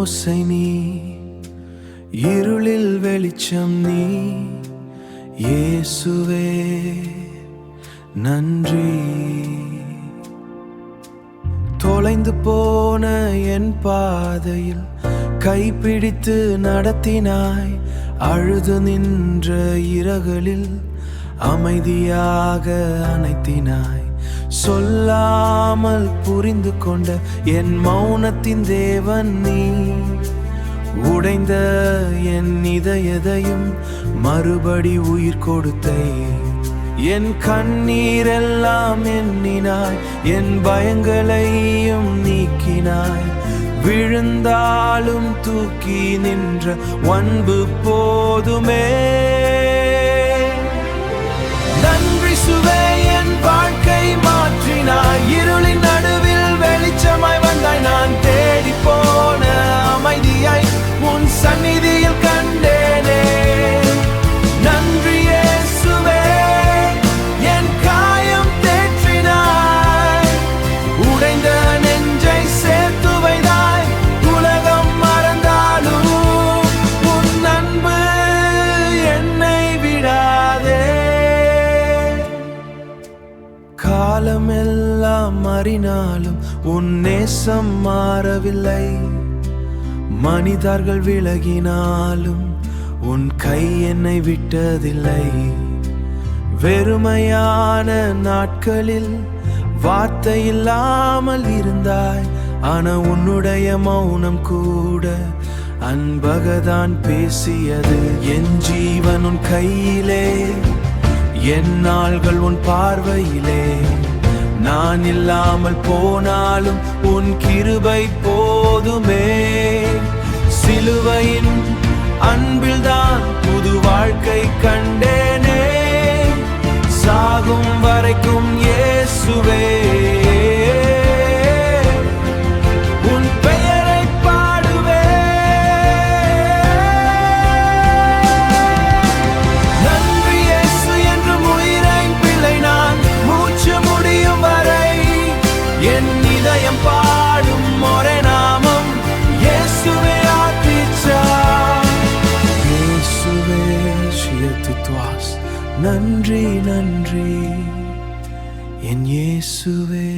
ஓசை நீ, இருளில் வெளிச்சம் நீ. இயேசுவே நன்றி. தொலைந்து போன என் பாதையில் கைப்பிடித்து நடத்தினாய். அழுது நின்ற இரகளில் அமைதியாக அணைத்தினாய். சொல்லாமல் புரிந்து கொண்ட என் மௌனத்தின் தேவன் நீ. உடைந்த என் இதயத்தையும் மறுபடி உயிர் கொடுத்தை. என் கண்ணீரெல்லாம் எண்ணினாய், என் பயங்களையும் நீக்கினாய். விழுந்தாலும் தூக்கி நின்ற அன்பு போதுமே. நன்றி சுவே, என் வாழ்க்கை மாற்றினாய். இருளின் நடுவில் வெளிச்சமாய் வந்தாய். நான் தேடி போன அமைதியை உன் சந்நிதியில் கண்டேனே. நன்றி இயேசுவே, என் காயம் தேற்றினாய். உடைந்த நெஞ்சை சேர்த்து வைத்தாய். உலகம் மறந்தாலும் உன் அன்பு என்னை விடாதே. காலமெல்லாம் மாறினாலும் உன் நேசம் மாறவில்லை. மனிதர்கள் விலகினாலும் உன் கை என்னை விட்டதில்லை. வெறுமையான நாட்களில் வார்த்தை இல்லாமல் இருந்தாய். ஆனா உன்னுடைய மௌனம் கூட அன்பகதான் பேசியது. என் ஜீவன் உன் கையிலே, என் நாள்கள் உன் பார்வையிலே. நான் இல்லாமல் போனாலும் உன் கிருபை போதுமே. சிலுவையின் அன்பில்தான் புது வாழ்க்கை கண்டேனே. சாகும் வரைக்கும் இயேசுவே உன் பெயரை பாடுவே. நன்றி இயேசு என்றும் உயிரின் பிள்ளை நான். மூச்சு முடியும் வரை என் இதயம் பாடும் ஒரே நாமம் இயேசுவே. நன்றி நன்றி என் இயேசுவே.